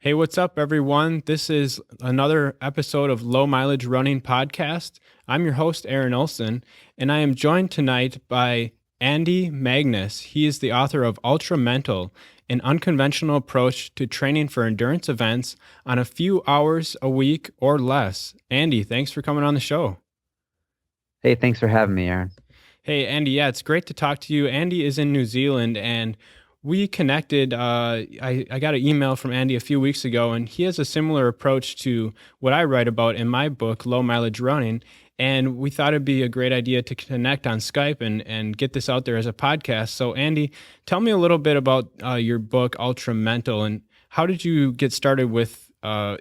Hey, what's up, everyone? This is another episode of Low Mileage Running Podcast. I'm your host, Aaron Olson, and I am joined tonight by Andy Magnus. He is the author of Ultramental, an unconventional approach to training for endurance events on a few hours a week or less. Andy, thanks for coming on the show. Hey, thanks for having me, Aaron. Hey, Andy, yeah, it's great to talk to you. Andy is in New Zealand and we connected. I got an email from Andy a few weeks ago, and he has a similar approach to what I write about in my book, Low Mileage Running. And we thought it'd be a great idea to connect on Skype and get this out there as a podcast. So, Andy, tell me a little bit about your book, Ultramental, and how did you get started with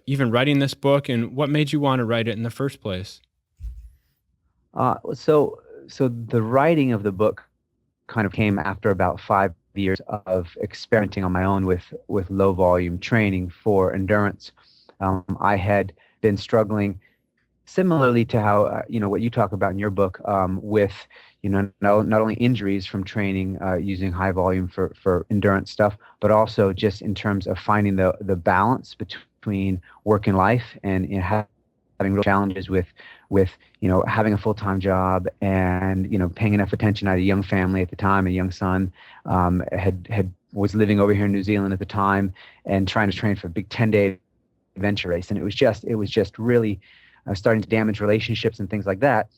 even writing this book, and what made you want to write it in the first place? So the writing of the book kind of came after about 5 years of experimenting on my own with low volume training for endurance. I had been struggling similarly to how what you talk about in your book, with not only injuries from training using high volume for endurance stuff, but also just in terms of finding the balance between work and life, and having real challenges with having a full-time job and paying enough attention. I had a young family at the time, a young son, had was living over here in New Zealand at the time, and trying to train for a big 10-day adventure race. And it was just really starting to damage relationships and things like that.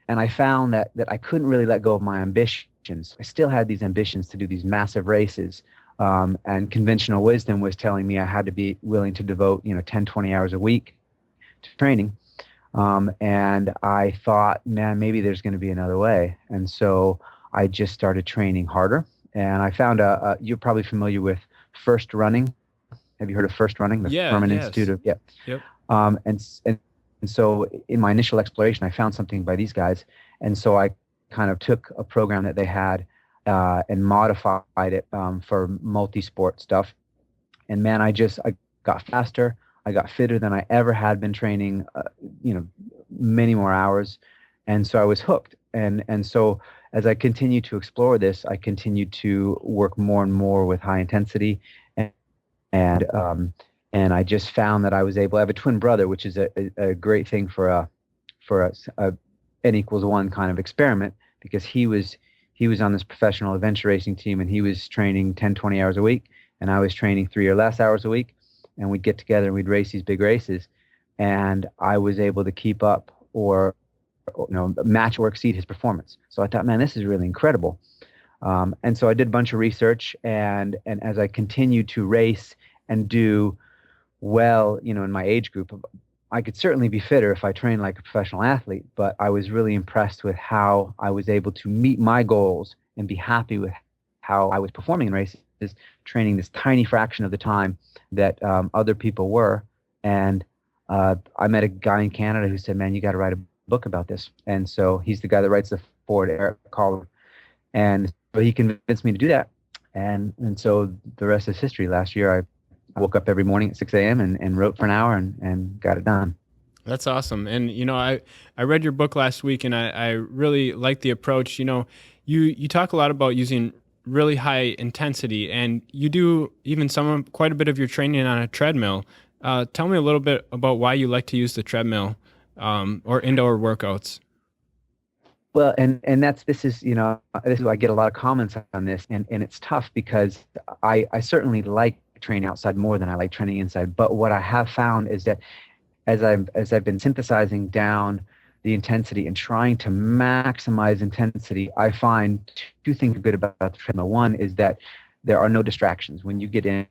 And I found that I couldn't really let go of my ambitions. I still had these ambitions to do these massive races. And conventional wisdom was telling me I had to be willing to devote 10, 20 hours a week to training. And I thought, man, maybe there's going to be another way. And so I just started training harder. And I found you're probably familiar with First Running. Have you heard of First Running, the Yeah, Furman Institute yes. of, yeah. Yep. And so in my initial exploration, I found something by these guys. And so I kind of took a program that they had and modified it for multi-sport stuff. And man, I got faster. I got fitter than I ever had been training, many more hours. And so I was hooked. And so as I continued to explore this, I continued to work more and more with high intensity. And and um, and I just found that I was able. I have a twin brother, which is a great thing for a n equals one kind of experiment, because he was on this professional adventure racing team, and he was training 10, 20 hours a week, and I was training 3 or less hours a week, and we'd get together and we'd race these big races, and I was able to keep up or match or exceed his performance. So I thought, man, this is really incredible. And so I did a bunch of research, and as I continued to race and do well, in my age group, I could certainly be fitter if I trained like a professional athlete, but I was really impressed with how I was able to meet my goals and be happy with how I was performing in races, training this tiny fraction of the time that other people were. And I met a guy in Canada who said, man, you got to write a book about this. And so he's the guy that writes the forward, Eric Collin. And so he convinced me to do that. And so the rest is history. Last year, I woke up every morning at 6 a.m. and wrote for an hour and got it done. That's awesome. And I read your book last week, and I really like the approach. You talk a lot about using really high intensity, and you do even quite a bit of your training on a treadmill. Tell me a little bit about why you like to use the treadmill, or indoor workouts. Well, and this is I get a lot of comments on this, and it's tough because I certainly like training outside more than I like training inside. But what I have found is that as I've been synthesizing down the intensity and trying to maximize intensity, I find two things good about the treadmill. One is that there are no distractions when you get in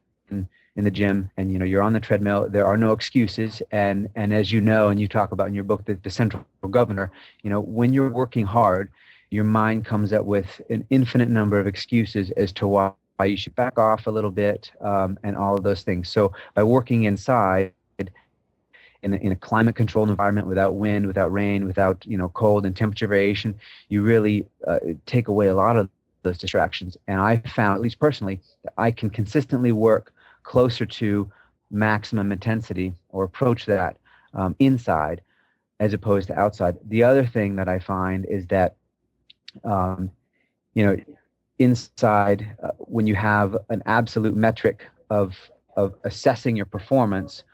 the gym, and you're on the treadmill. There are no excuses, and as you know, and you talk about in your book, the central governor. When you're working hard, your mind comes up with an infinite number of excuses as to why you should back off a little bit, and all of those things. So by working inside in a climate controlled environment, without wind, without rain, without cold and temperature variation, you really take away a lot of those distractions. And I found, at least personally, that I can consistently work closer to maximum intensity, or approach that, inside as opposed to outside. The other thing that I find is that um, you know inside, when you have an absolute metric of of assessing your performance,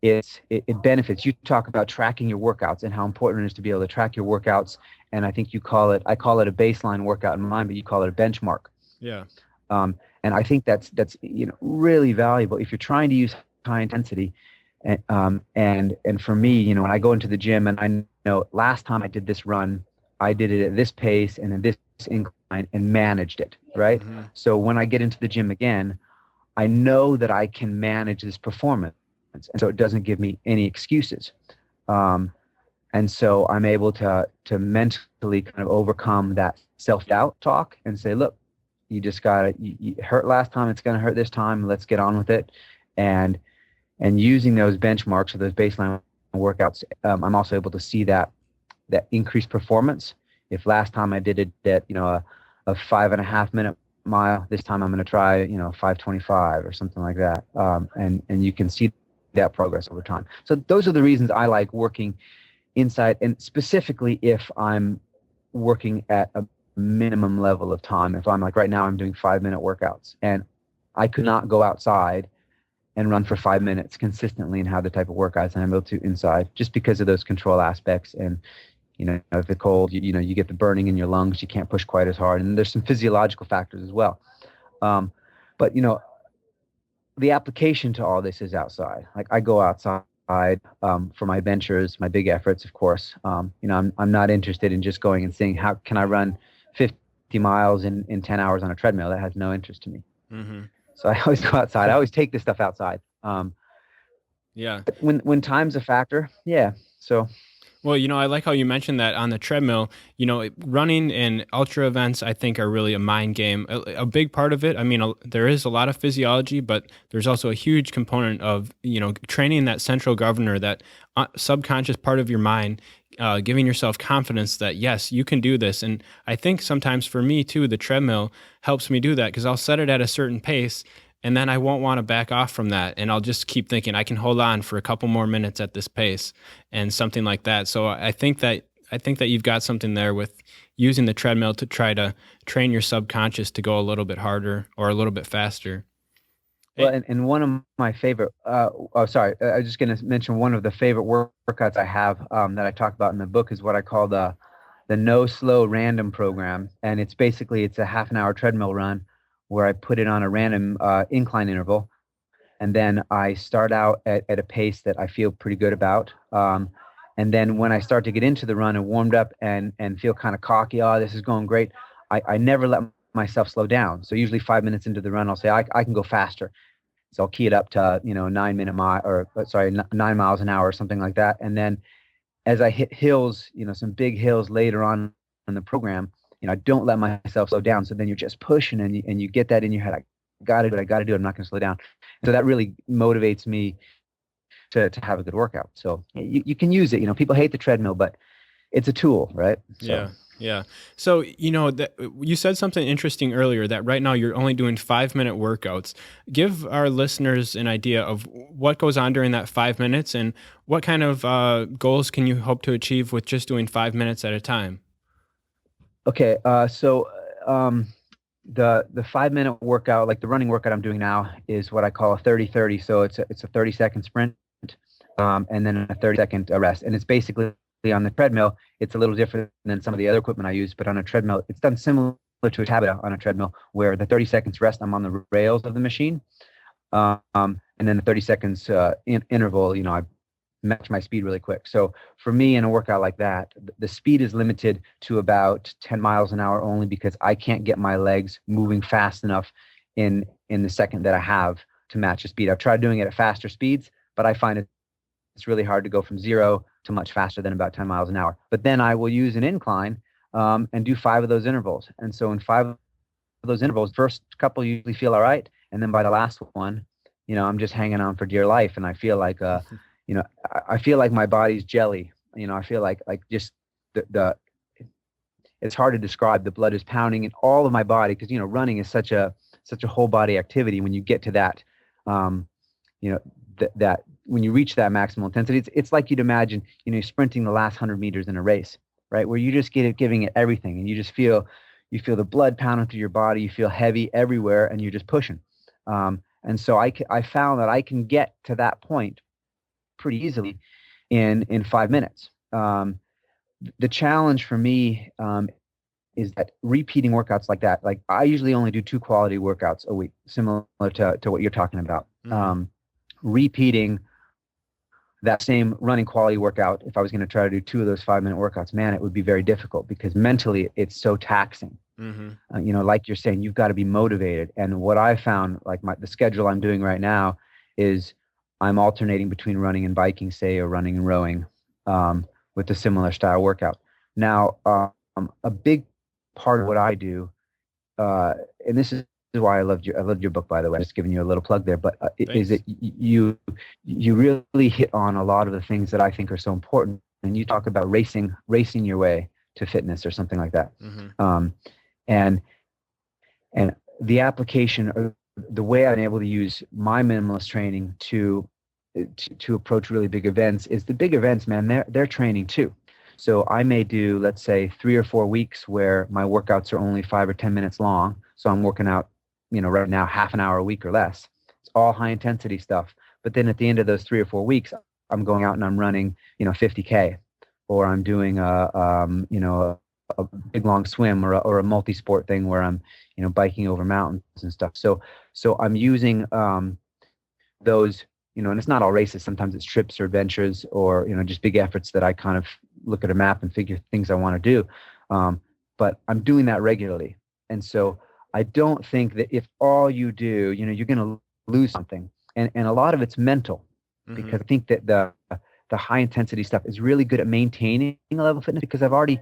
it benefits. You talk about tracking your workouts and how important it is to be able to track your workouts. And I think I call it a baseline workout in mine, but you call it a benchmark. Yeah. And I think that's really valuable if you're trying to use high intensity. And for me, when I go into the gym and I know last time I did this run, I did it at this pace and at this incline and managed it, right? Mm-hmm. So when I get into the gym again, I know that I can manage this performance, and so it doesn't give me any excuses. And so I'm able to mentally kind of overcome that self-doubt talk and say, look, you just got you hurt last time, it's going to hurt this time. Let's get on with it. And using those benchmarks or those baseline workouts, I'm also able to see that increased performance. If last time I did it at a 5.5 minute mile, this time I'm going to try 5:25 or something like that. And you can see that progress over time. So those are the reasons I like working inside, and specifically if I'm working at a minimum level of time. If I'm like right now, I'm doing 5-minute workouts, and I could not go outside and run for 5 minutes consistently and have the type of workouts I'm able to inside, just because of those control aspects. And if it's cold, you get the burning in your lungs, you can't push quite as hard, and there's some physiological factors as well. But the application to all this is outside. Like I go outside for my ventures, my big efforts, of course. I'm not interested in just going and seeing how can I run 50 miles in 10 hours on a treadmill. That has no interest to me. Mm-hmm. So I always go outside. I always take this stuff outside. Yeah. When time's a factor, yeah. So. Well, I like how you mentioned that on the treadmill. Running and ultra events, I think, are really a mind game. A big part of it, I mean, there is a lot of physiology, but there's also a huge component of, training that central governor, that subconscious part of your mind, giving yourself confidence that, yes, you can do this. And I think sometimes for me, too, the treadmill helps me do that because I'll set it at a certain pace. And then I won't want to back off from that. And I'll just keep thinking I can hold on for a couple more minutes at this pace and something like that. So I think that you've got something there with using the treadmill to try to train your subconscious to go a little bit harder or a little bit faster. Well, and one of my favorite, I was just going to mention one of the favorite workouts I have that I talk about in the book is what I call the no slow random program. And it's a half an hour treadmill run where I put it on a random incline interval. And then I start out at a pace that I feel pretty good about. And then when I start to get into the run and warmed up and feel kind of cocky, this is going great, I never let myself slow down. So usually 5 minutes into the run, I'll say, I can go faster. So I'll key it up to, 9 miles an hour or something like that. And then as I hit hills, some big hills later on in the program, I don't let myself slow down. So then you're just pushing and you get that in your head. I got to do it. I'm not going to slow down. So that really motivates me to have a good workout. So you can use it. People hate the treadmill, but it's a tool, right? So. Yeah. Yeah. So, you said something interesting earlier that right now you're only doing 5-minute workouts. Give our listeners an idea of what goes on during that 5 minutes and what kind of goals can you hope to achieve with just doing 5 minutes at a time? Okay. So the 5-minute workout, like the running workout I'm doing now, is what I call a 30-30. So it's a 30-second sprint, and then a 30-second rest. And it's basically on the treadmill. It's a little different than some of the other equipment I use, but on a treadmill, it's done similar to a Tabata on a treadmill, where the 30 seconds rest, I'm on the rails of the machine. And then the 30 seconds interval, I match my speed really quick. So for me in a workout like that, the speed is limited to about 10 miles an hour only because I can't get my legs moving fast enough in the second that I have to match the speed. I've tried doing it at faster speeds, but I find it's really hard to go from 0 to much faster than about 10 miles an hour. But then I will use an incline and do 5 of those intervals. And so in 5 of those intervals, first couple usually feel all right. And then by the last one, I'm just hanging on for dear life. And I feel like I feel like my body's jelly. I feel like just it's hard to describe. The blood is pounding in all of my body because running is such a whole body activity. When you get to that, that when you reach that maximal intensity, it's like you'd imagine sprinting the last 100 meters in a race, right? Where you just giving it everything, and you feel the blood pounding through your body. You feel heavy everywhere, and you're just pushing. And And so I found that I can get to that point pretty easily in 5 minutes. The challenge for me is that repeating workouts like that, like I usually only do 2 quality workouts a week, similar to what you're talking about. Repeating that same running quality workout, if I was going to try to do 2 of those 5-minute workouts, man, it would be very difficult because mentally it's so taxing. Like you're saying, you've got to be motivated. And what I found, like the schedule I'm doing right now is I'm alternating between running and biking, say, or running and rowing, with a similar style workout. Now, a big part of what I do, and this is why I loved your book, by the way. I'm just giving you a little plug there, but is that you really hit on a lot of the things that I think are so important. And you talk about racing your way to fitness or something like that. And the application, or the way I'm able to use my minimalist training to approach really big events is the big events, man, they're training too. So I may do, let's say, 3 or 4 weeks where my workouts are only 5 or 10 minutes long. So I'm working out, right now, half an hour a week or less. It's all high intensity stuff. But then at the end of those 3 or 4 weeks, I'm going out and I'm running, 50K, or I'm doing a big long swim or a multi-sport thing where I'm, biking over mountains and stuff. So I'm using those, and it's not all races. Sometimes it's trips or adventures or, just big efforts that I kind of look at a map and figure things I want to do. But I'm doing that regularly. And so I don't think that if all you do, you're going to lose something. And a lot of it's mental, because I think that the high intensity stuff is really good at maintaining a level of fitness, because I've already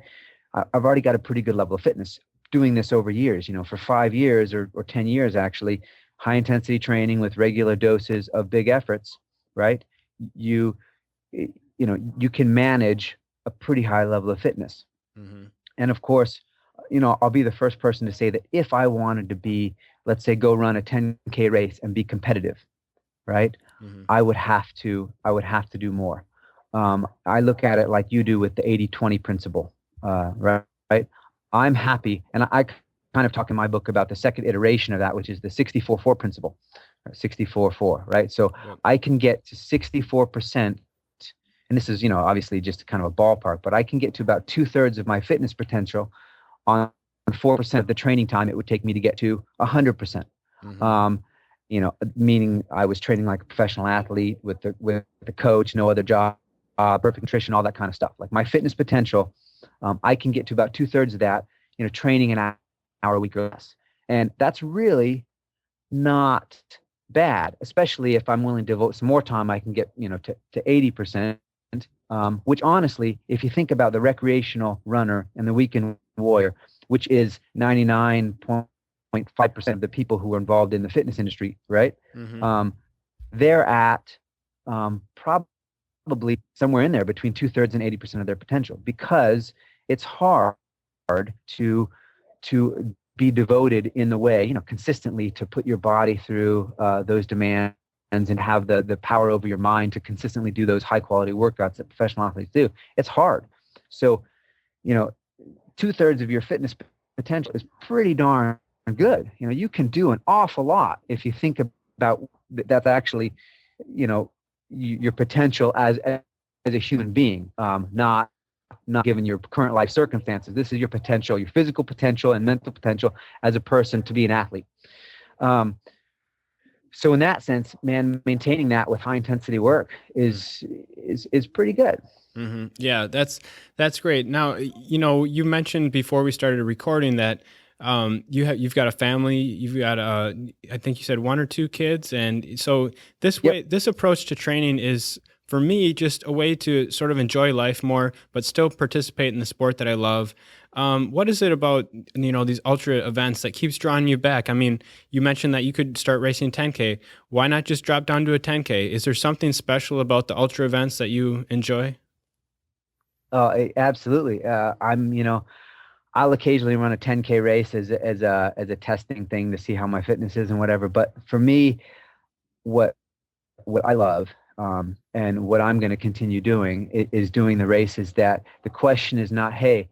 got a pretty good level of fitness doing this over years, for 5 years or 10 years, actually, high intensity training with regular doses of big efforts, right? You can manage a pretty high level of fitness. And of course, I'll be the first person to say that if I wanted to be, let's say, go run a 10K race and be competitive, right? I would have to do more. I look at it like you do with the 80-20 principle, right? I'm happy, and I kind of talk in my book about the second iteration of that, which is the 64-4 principle, 64-4, right? So I can get to 64%, and this is, obviously just kind of a ballpark, but I can get to about 2/3 of my fitness potential on 4% of the training time it would take me to get to 100%. Meaning I was training like a professional athlete with the coach, no other job, perfect nutrition, all that kind of stuff. Like my fitness potential, I can get to about 2/3 of that, training an hour a week or less. And that's really not bad, especially if I'm willing to devote some more time. I can get, to 80%, which honestly, if you think about the recreational runner and the weekend warrior, which is 99.5% of the people who are involved in the fitness industry, right? They're at probably somewhere in there between 2/3 and 80% of their potential, because it's hard to be devoted in the way, consistently, to put your body through those demands and have the power over your mind to consistently do those high quality workouts that professional athletes do. It's hard. So, 2/3 of your fitness potential is pretty darn good. You can do an awful lot if you think about that's actually, your potential as a human being, not given your current life circumstances. This is your potential, your physical potential and mental potential as a person to be an athlete. So in that sense, man, maintaining that with high intensity work is pretty good. Yeah, that's great. Now, you mentioned before we started recording that you've got a family, you've got I think you said 1 or 2 kids, and so this approach to training is, for me, just a way to sort of enjoy life more, but still participate in the sport that I love. What is it about, these ultra events that keeps drawing you back? I mean, you mentioned that you could start racing 10K. Why not just drop down to a 10K? Is there something special about the ultra events that you enjoy? Absolutely. I'll occasionally run a 10K race as a testing thing to see how my fitness is and whatever. But for me, what I love, and what I'm going to continue doing is doing the races that the question is not, hey,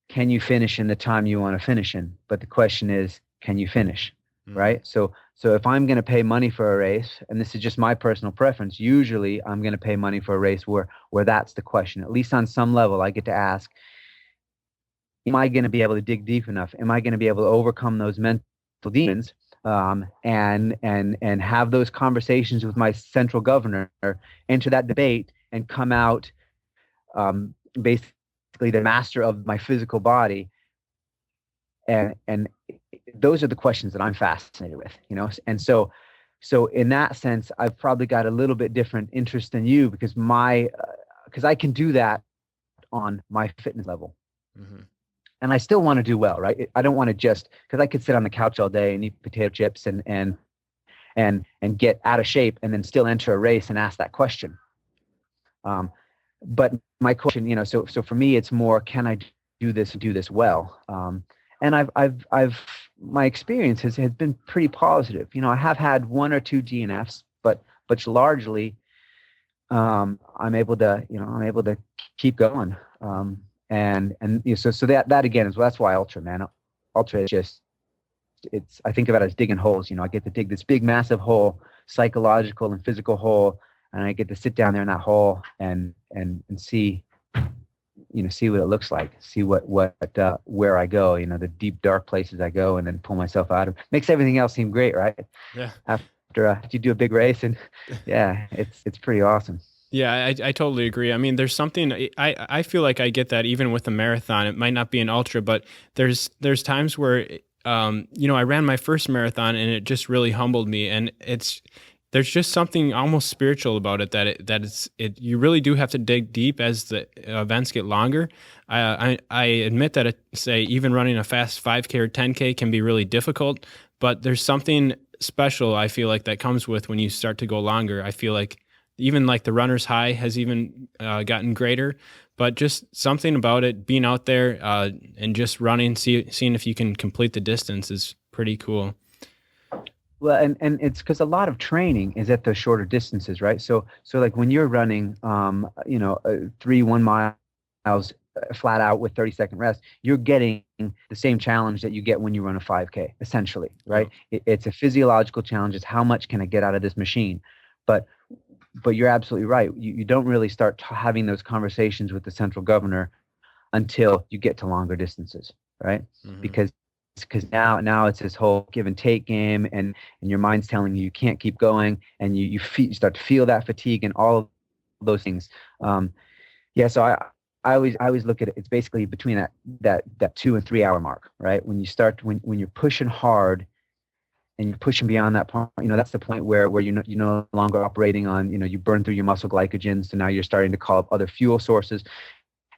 can you finish in the time you want to finish in? But the question is, can you finish? Hmm. right? So if I'm going to pay money for a race, and this is just my personal preference, usually I'm going to pay money for a race where that's the question. At least on some level, I get to ask, am I going to be able to dig deep enough? Am I going to be able to overcome those mental demons, and have those conversations with my central governor, enter that debate, and come out, basically the master of my physical body? And those are the questions that I'm fascinated with, And so in that sense, I've probably got a little bit different interest than you, because because I can do that on my fitness level, Hmm. and I still want to do well, right? I don't want to just, because I could sit on the couch all day and eat potato chips and get out of shape and then still enter a race and ask that question. Um, but my question, so for me, it's more, can I do this and do this well? And my experience has been pretty positive. I have had one or two DNFs, but largely, I'm able to keep going. So that again that's why ultra, man. Ultra is just, I think about it as digging holes. I get to dig this big, massive hole, psychological and physical hole, and I get to sit down there in that hole and see, see what it looks like, see where I go, the deep, dark places I go, and then pull myself out of. Makes everything else seem great, right? Yeah. After you do a big race, and yeah, it's pretty awesome. Yeah, I totally agree. I mean, there's something I feel like I get that even with a marathon. It might not be an ultra, but there's times where I ran my first marathon and it just really humbled me, and there's just something almost spiritual about it, that you really do have to dig deep as the events get longer. I admit that say even running a fast 5K or 10K can be really difficult, but there's something special I feel like that comes with when you start to go longer. I feel like even like the runner's high has even gotten greater, but just something about it, being out there and just running, seeing if you can complete the distance is pretty cool. Well, and it's because a lot of training is at the shorter distances, right? So like when you're running, 1 miles flat out with 30-second rest, you're getting the same challenge that you get when you run a 5K, essentially, Yeah. right? It's a physiological challenge. It's how much can I get out of this machine? But but you're absolutely right. You don't really start having those conversations with the central governor until you get to longer distances, right? Hmm. Because now it's this whole give and take game, and your mind's telling you can't keep going, and you start to feel that fatigue and all of those things. Yeah, so I always look at it. It's basically between that 2 and 3 hour mark, right? When you're pushing hard and you're pushing beyond that point, that's the point where you're no longer operating on, you burn through your muscle glycogen, so now you're starting to call up other fuel sources.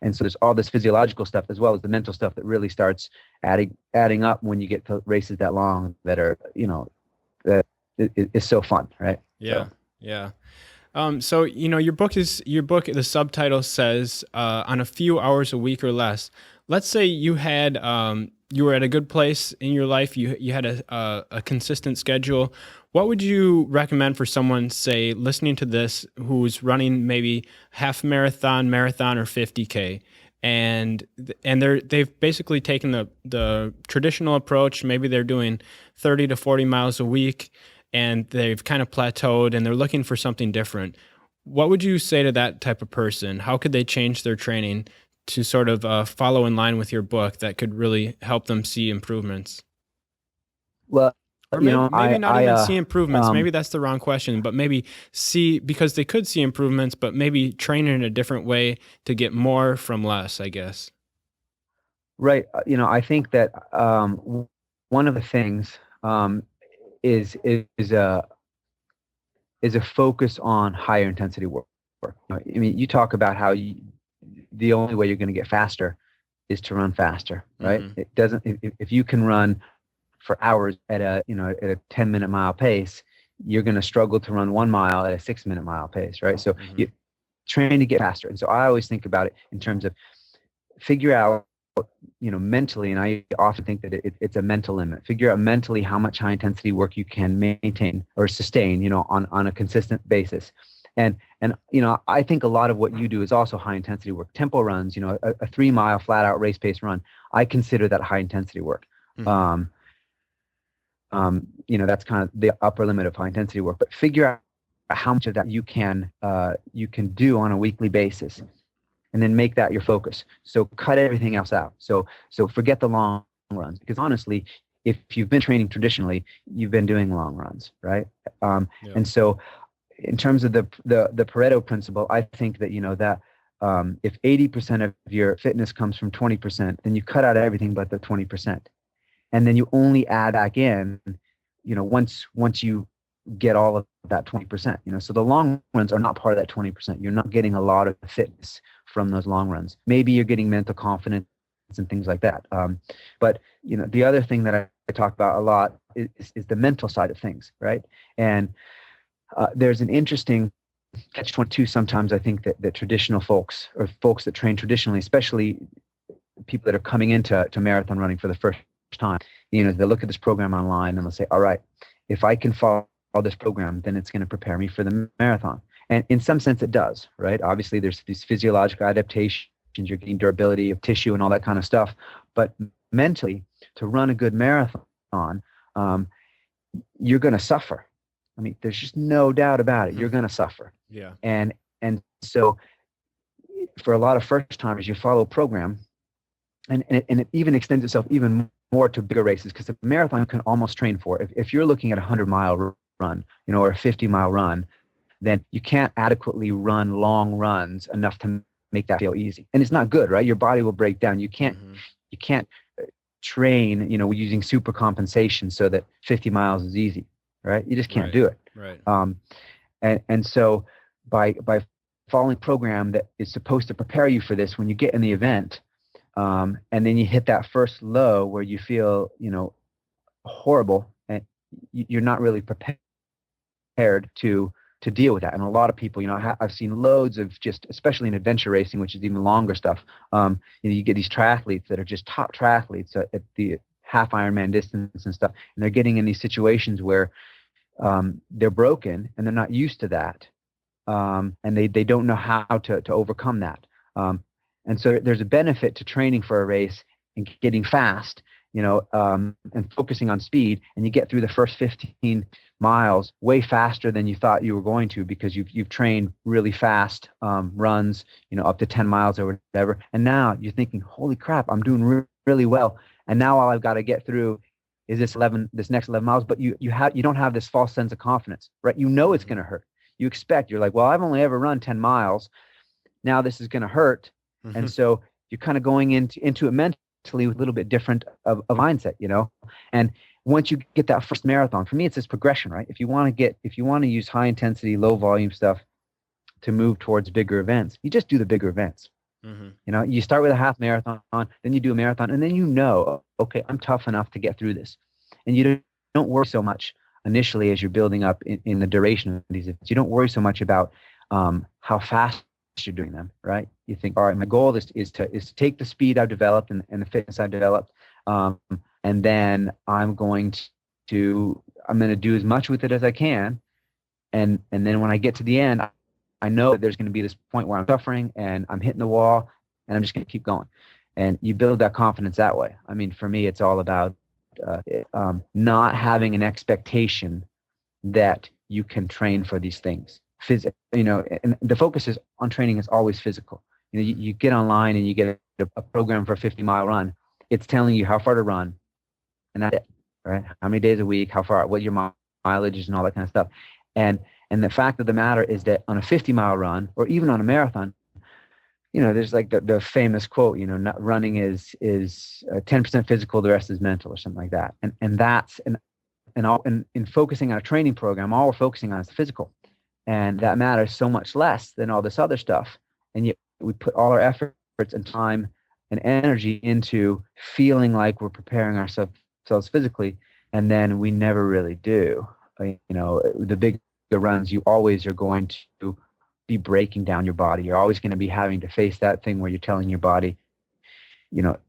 And so there's all this physiological stuff as well as the mental stuff that really starts adding up when you get to races that long, that are, that is so fun, right? Yeah. So Yeah. So your book. The subtitle says on a few hours a week or less. Let's say you were at a good place in your life. You had a consistent schedule. What would you recommend for someone, say, listening to this, who's running maybe half marathon, or 50K, and they've basically taken the traditional approach. Maybe they're doing 30 to 40 miles a week, and they've kind of plateaued and they're looking for something different. What would you say to that type of person? How could they change their training to sort of follow in line with your book that could really help them see improvements? well, Or maybe not I even see improvements. um Maybe that's the wrong question, but maybe see, because they could see improvements, but maybe train in a different way to get more from less, I guess. right, I think that one of the things, is is a focus on higher intensity work. I mean, you talk about how the only way you're going to get faster is to run faster, right? Hmm. It doesn't. If you can run for hours at a 10-minute mile pace, you're going to struggle to run 1 mile at a 6-minute mile pace, right? So Hmm. you train to get faster. And so I always think about it in terms of figure out, mentally, and I often think that it's a mental limit. Figure out mentally how much high intensity work you can maintain or sustain, on a consistent basis. And I think a lot of what you do is also high intensity work. Tempo runs, a 3 mile flat out race pace run. I consider that high intensity work. Hmm. Um, That's kind of the upper limit of high intensity work. But figure out how much of that you can do on a weekly basis, and then make that your focus. So cut everything else out. So forget the long runs, because honestly, if you've been training traditionally, you've been doing long runs, right? Yeah. And so, in terms of the Pareto principle, I think that if 80% of your fitness comes from 20%, then you cut out everything but the 20%, and then you only add back in, once you get all of that 20%. So the long runs are not part of that 20%. You're not getting a lot of fitness from those long runs. Maybe you're getting mental confidence and things like that. But the other thing that I talk about a lot is the mental side of things, right? And there's an interesting catch-22 sometimes, I think, that traditional folks, or folks that train traditionally, especially people that are coming into marathon running for the first time, they look at this program online and they'll say, all right, if I can follow this program, then it's going to prepare me for the marathon. And in some sense it does, right? Obviously there's these physiological adaptations, you're getting durability of tissue and all that kind of stuff. But mentally, to run a good marathon, you're going to suffer. I mean, there's just no doubt about it. You're going to suffer. Yeah. And so for a lot of first timers, you follow a program, and it even extends itself even more to bigger races, because the marathon you can almost train for. If you're looking at a 100-mile run, or a 50-mile run, then you can't adequately run long runs enough to make that feel easy. And it's not good, right? Your body will break down. You can't train, using super compensation so that 50 miles is easy, right? You just can't do it. Right. And so by following a program that is supposed to prepare you for this, when you get in the event, and then you hit that first low where you feel, horrible, and you're not really prepared to deal with that. And a lot of people, I've seen loads of, just especially in adventure racing, which is even longer stuff. You get these triathletes that are just top triathletes at the half Ironman distance and stuff, and they're getting in these situations where they're broken and they're not used to that, and they don't know how to overcome that. And so there's a benefit to training for a race and getting fast, and focusing on speed, and you get through the first 15 miles way faster than you thought you were going to, because you've trained really fast runs, up to 10 miles or whatever. And now you're thinking, holy crap, I'm doing really well. And now all I've got to get through is this next 11 miles. But you don't have this false sense of confidence, right? It's going to hurt. You're like, well, I've only ever run 10 miles. Now this is going to hurt. Mm-hmm. And so you're kind of going into it mentally with a little bit different of mindset, And once you get that first marathon, for me, it's this progression, right? If you want to use high intensity, low volume stuff to move towards bigger events, you just do the bigger events. Mm-hmm. You start with a half marathon, then you do a marathon, and then okay, I'm tough enough to get through this. And you don't worry so much initially as you're building up in the duration of these events. You don't worry so much about how fast you're doing them, right? You think, all right, my goal is to take the speed I've developed and the fitness I've developed, and then I'm going to do as much with it as I can, and then when I get to the end, I know that there's going to be this point where I'm suffering and I'm hitting the wall, and I'm just going to keep going. And you build that confidence that way. I mean, for me, it's all about not having an expectation that you can train for these things. And the focus is on training is always physical. You get online and you get a program for a 50-mile run. It's telling you how far to run, and that's it, right? How many days a week, how far, what your mileage is, and all that kind of stuff. And the fact of the matter is that on a 50-mile run, or even on a marathon, there's like the famous quote, not running is 10% physical, the rest is mental, or something like that. And that's in focusing on a training program, all we're focusing on is the physical. And that matters so much less than all this other stuff. And yet we put all our efforts and time and energy into feeling like we're preparing ourselves physically, and then we never really do. The bigger runs, you always are going to be breaking down your body. You're always going to be having to face that thing where you're telling your body,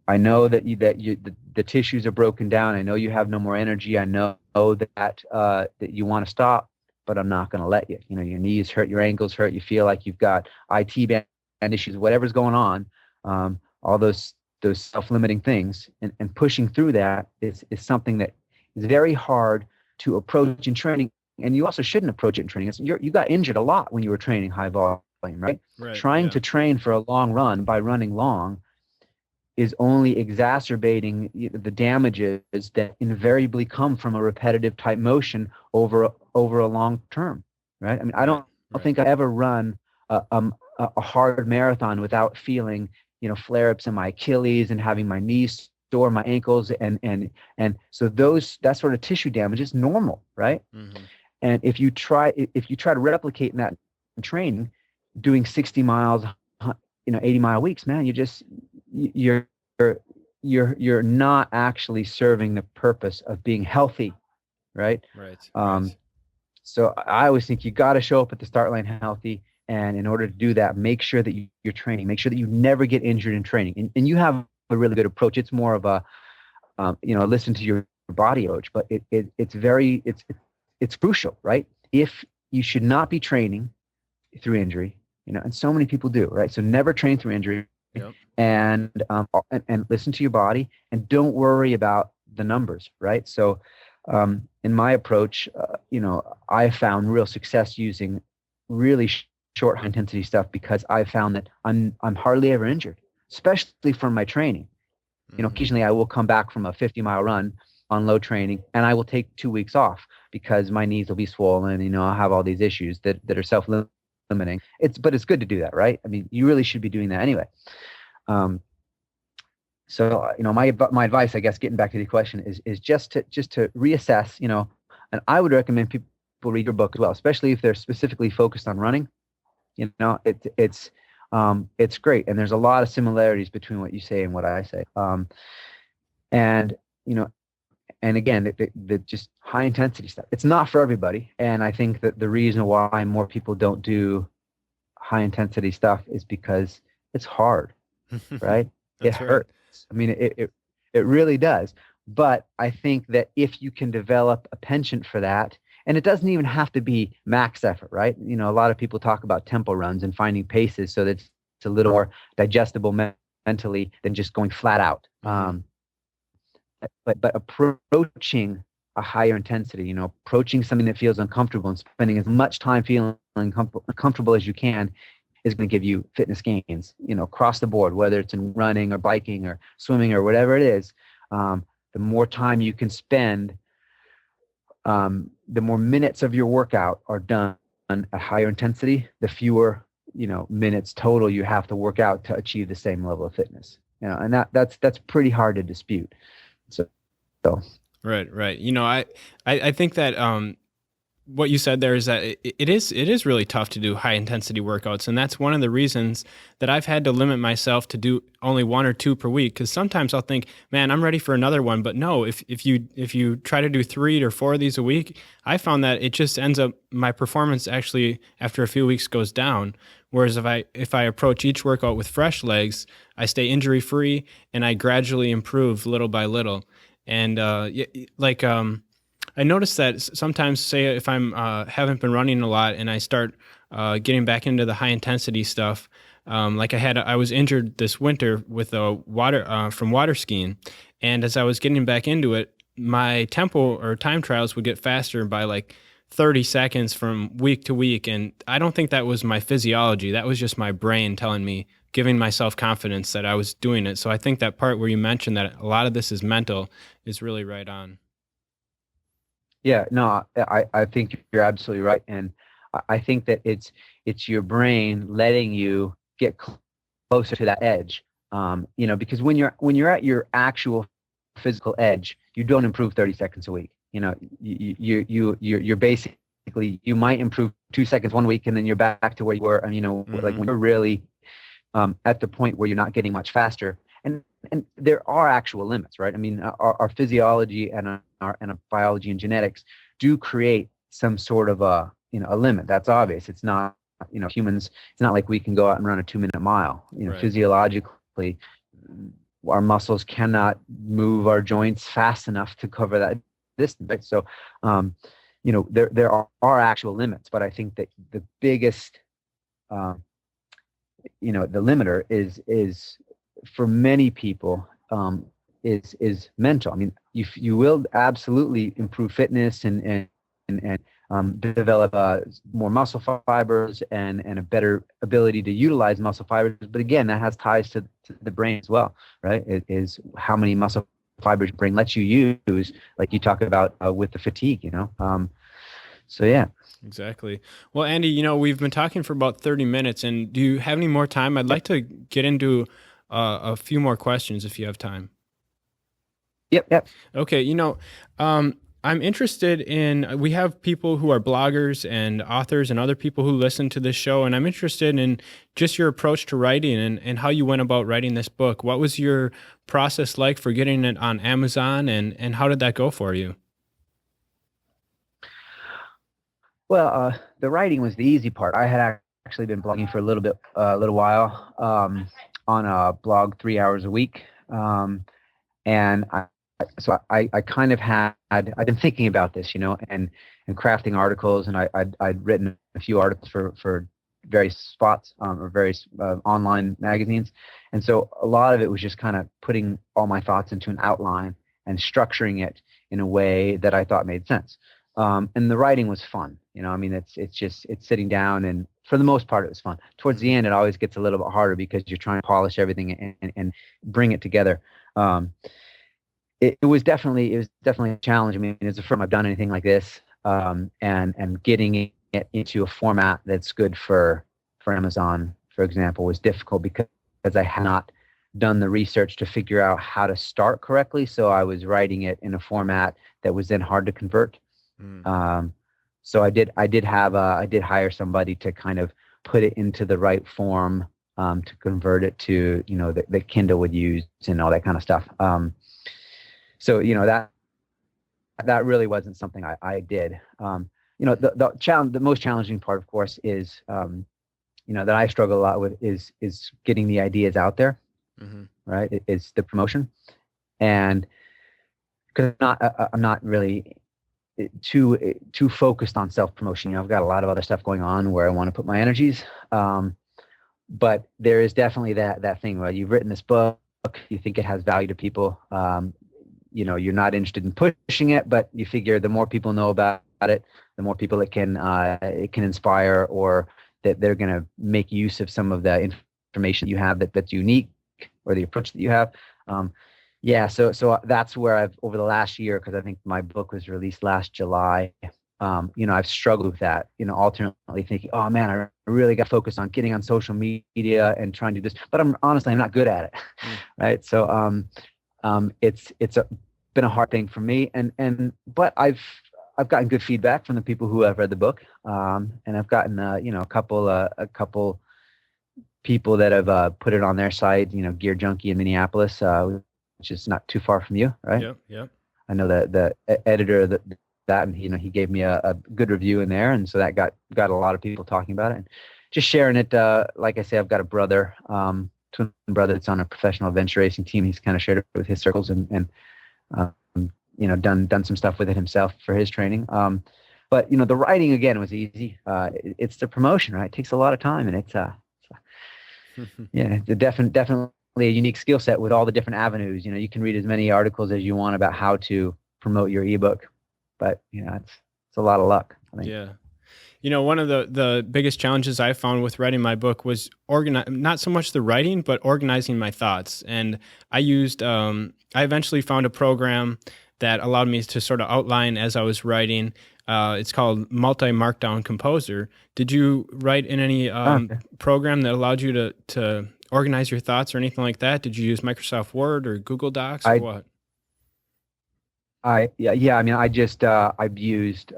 I know that the tissues are broken down. I know you have no more energy. I know that you want to stop, but I'm not going to let you. Your knees hurt, your ankles hurt. You feel like you've got IT band issues, whatever's going on. All those self-limiting things, and pushing through that is something that It's very hard to approach in training, and you also shouldn't approach it in training. You got injured a lot when you were training high volume, right? Right. Trying Yeah. to train for a long run by running long is only exacerbating the damages that invariably come from a repetitive type motion over a long term, right? I mean, I Right. don't Right. think I ever run a hard marathon without feeling, flare-ups in my Achilles and having my knees sore, my ankles, and so that sort of tissue damage is normal, right? Hmm. And if you try to replicate that in training, doing 60 miles, 80-mile weeks, man, you're you're not actually serving the purpose of being healthy, right? Right. Um, Right. so I always think you got to show up at the start line healthy. And in order to do that, make sure that you're training. Make sure that you never get injured in training. And you have a really good approach. It's more of a, listen to your body approach, but it's crucial, right? If you should not be training through injury, and so many people do, right? So never train through injury, Yep. and listen to your body, and don't worry about the numbers, right? So in my approach, I found real success using really short high intensity stuff because I found that I'm hardly ever injured, especially from my training. Hmm. Occasionally I will come back from a 50-mile run on low training, and I will take 2 weeks off because my knees will be swollen. I'll have all these issues that are self-limiting. But it's good to do that, right? I mean, you really should be doing that anyway. Um, so my advice, I guess, getting back to the question, is just to reassess. And I would recommend people read your book as well, especially if they're specifically focused on running. It's great, and there's a lot of similarities between what you say and what I say. And you know, and again, the just high intensity stuff. It's not for everybody, and I think that the reason why more people don't do high intensity stuff is because it's hard, right? It That's right. hurts. I mean, it really does. But I think that if you can develop a penchant for that, and it doesn't even have to be max effort, right? A lot of people talk about tempo runs and finding paces so that it's a little more digestible mentally than just going flat out. Hmm. But approaching a higher intensity, approaching something that feels uncomfortable and spending as much time feeling comfortable as you can is going to give you fitness gains, across the board, whether it's in running or biking or swimming or whatever it is. The more time you can spend, the more minutes of your workout are done at higher intensity, the fewer, minutes total you have to work out to achieve the same level of fitness. And that's pretty hard to dispute. So, so Right. Right. I think that what you said there is that it is really tough to do high intensity workouts, and that's one of the reasons that I've had to limit myself to do only one or two per week, because sometimes I'll think, man, I'm ready for another one, but no, if you try to do 3 or 4 of these a week, I found that it just ends up, my performance actually after a few weeks goes down. Whereas if I approach each workout with fresh legs, I stay injury free and I gradually improve little by little. And like I noticed that sometimes, say if I'm haven't been running a lot and I start getting back into the high intensity stuff, like I was injured this winter with a water from water skiing, and as I was getting back into it, my tempo or time trials would get faster by like 30 seconds from week to week, and I don't think that was my physiology. That was just my brain telling me, giving myself confidence that I was doing it. So I think that part where you mentioned that a lot of this is mental is really right on. yeah, no, I think you're absolutely right. And I think that it's your brain letting you get closer to that edge. Because when you're at your actual physical edge, you don't improve 30 seconds a week. You're basically, you might improve 2 seconds one week and then you're back to where you were. And like Hmm. when you're really at the point where you're not getting much faster. And there are actual limits, right? I mean, our physiology and our biology and genetics do create some sort of a limit. That's obvious. It's not, humans. It's not like we can go out and run a 2-minute mile. Right. Physiologically, our muscles cannot move our joints fast enough to cover that distance. Right? So, there are actual limits, but I think that the biggest um, the limiter is for many people, is mental. I mean, you will absolutely improve fitness and develop more muscle fibers and a better ability to utilize muscle fibers. But again, that has ties to the brain as well, right? It is how many muscle fibers your brain lets you use, like you talk about with the fatigue, so yeah. Exactly. Well, Andy, we've been talking for about 30 minutes, and do you have any more time? I'd Yep. like to get into a few more questions if you have time. Yep. Okay, I'm interested in, we have people who are bloggers and authors and other people who listen to this show, and I'm interested in just your approach to writing and how you went about writing this book. What was your process like for getting it on Amazon, and how did that go for you? Well, the writing was the easy part. I had actually been blogging for a little while, on a blog 3 hours a week. And I kind of I'd been thinking about this, and crafting articles, and I'd written a few articles for various spots, or various online magazines. And so a lot of it was just kind of putting all my thoughts into an outline and structuring it in a way that I thought made sense. And the writing was fun. I mean, it's sitting down, and for the most part, it was fun. Towards the end, it always gets a little bit harder because you're trying to polish everything and bring it together. It was definitely a challenge. I mean, it's the first time I've done anything like this, and getting it into a format that's good for Amazon, for example, was difficult because I had not done the research to figure out how to start correctly. So I was writing it in a format that was then hard to convert. So I did hire somebody to kind of put it into the right form, to convert it to, the Kindle would use and all that kind of stuff. So, that really wasn't something I did. The most challenging part, of course, is, that I struggle a lot with is getting the ideas out there, right? It's the promotion. And because I'm not really too focused on self-promotion. I've got a lot of other stuff going on where I want to put my energies. But there is definitely that thing where you've written this book, you think it has value to people. You're not interested in pushing it, but you figure the more people know about it, the more people it can inspire, or that they're going to make use of some of the information you have that's unique, or the approach that you have. So that's where I've, over the last year, because I think my book was released last July, I've struggled with that, alternately thinking, oh man, I really got to focus on getting on social media and trying to do this, but I'm not good at it. Right. So, it's been a hard thing for me, but I've gotten good feedback from the people who have read the book. And I've gotten, a couple people that have put it on their site, Gear Junkie in Minneapolis, which is not too far from you, right? Yep. I know the editor of that, and he gave me a good review in there, and so that got a lot of people talking about it and just sharing it. Like I say, I've got a brother, twin brother that's on a professional adventure racing team. He's kind of shared it with his circles and done some stuff with it himself for his training. But the writing again was easy. It's the promotion, right? It takes a lot of time, and it's definitely a unique skill set with all the different avenues. You can read as many articles as you want about how to promote your ebook, but it's a lot of luck, I think. Yeah. One of the biggest challenges I found with writing my book was not so much the writing, but organizing my thoughts. And I eventually found a program that allowed me to sort of outline as I was writing. It's called Multi-Markdown Composer. Did you write in any Okay. program that allowed you to organize your thoughts or anything like that? Did you use Microsoft Word or Google Docs or I what? yeah. I mean, I've used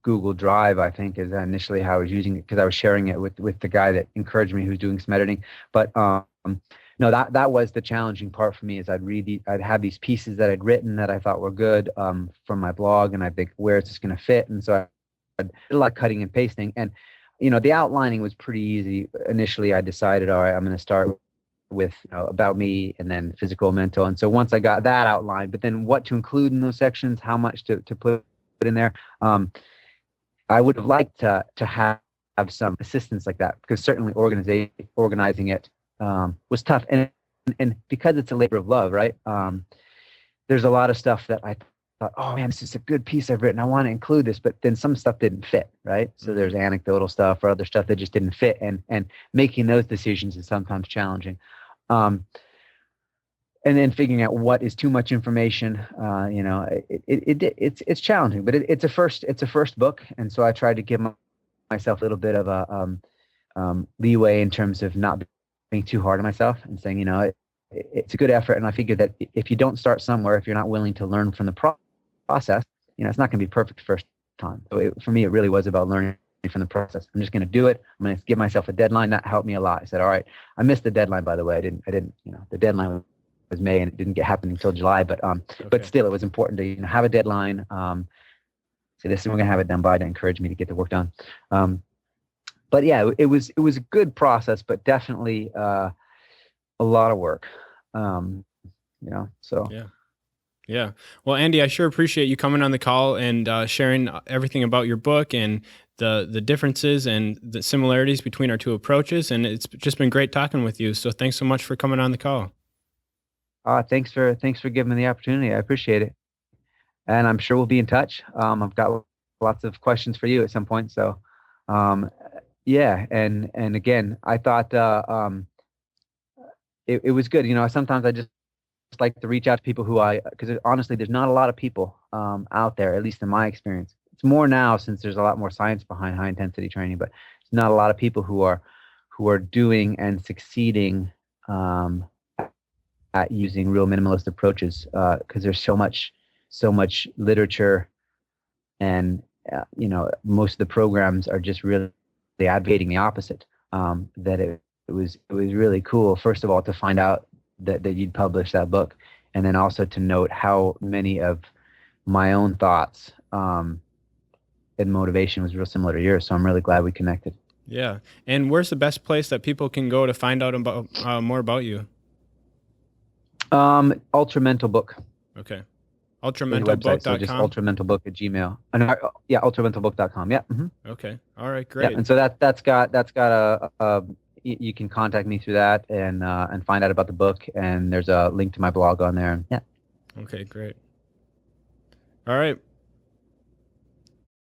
Google Drive, I think, is initially how I was using it, because I was sharing it with the guy that encouraged me, who's doing some editing. But no, that was the challenging part for me. Is I'd have these pieces that I'd written that I thought were good, from my blog, and I'd think, where is this going to fit? And so I did a lot of cutting and pasting, and the outlining was pretty easy. Initially, I decided, all right, I'm going to start with about me, and then physical, mental. And so once I got that outlined, but then what to include in those sections, how much to put in there, I would have liked to have some assistance like that, because certainly organizing it was tough. And and because it's a labor of love, right? There's a lot of stuff that I thought, oh man, this is a good piece I've written. I want to include this, but then some stuff didn't fit, right? So there's anecdotal stuff or other stuff that just didn't fit, and making those decisions is sometimes challenging. And then figuring out what is too much information, it's challenging, but it's a first book, and so I tried to give myself a little bit of a leeway in terms of not being too hard on myself and saying, it's a good effort. And I figured that if you don't start somewhere, if you're not willing to learn from the process, it's not going to be perfect the first time. So for me, it really was about learning from the process. I'm just going to do it. I'm going to give myself a deadline. That helped me a lot. I said, all right, I missed the deadline, by the way. I didn't, the deadline was May and it didn't happen until July, but still it was important to, have a deadline. So this is we're going to have it done by, to encourage me to get the work done. But yeah, it was a good process, but definitely a lot of work. So. Yeah. Well, Andy, I sure appreciate you coming on the call and sharing everything about your book and the differences and the similarities between our two approaches. And it's just been great talking with you. So thanks so much for coming on the call. Thanks for giving me the opportunity. I appreciate it. And I'm sure we'll be in touch. I've got lots of questions for you at some point. So, yeah. And again, I thought it was good. Sometimes I just like to reach out to people because honestly, there's not a lot of people out there, at least in my experience. It's more now since there's a lot more science behind high intensity training, but it's not a lot of people who are doing and succeeding at using real minimalist approaches, because there's so much literature, and most of the programs are just really advocating the opposite. That it was really cool, first of all, to find out that you'd published that book, and then also to note how many of my own thoughts and motivation was real similar to yours. So I'm really glad we connected. Yeah. And where's the best place that people can go to find out about more about you? Ultramental book. Okay. Ultramentalbook.com. So just ultramentalbook at Gmail. Yeah, ultramentalbook.com. Yeah. Mm-hmm. Okay. All right. Great. Yeah, and so that's got a you can contact me through that and find out about the book, and there's a link to my blog on there. Yeah. Okay. Great. All right.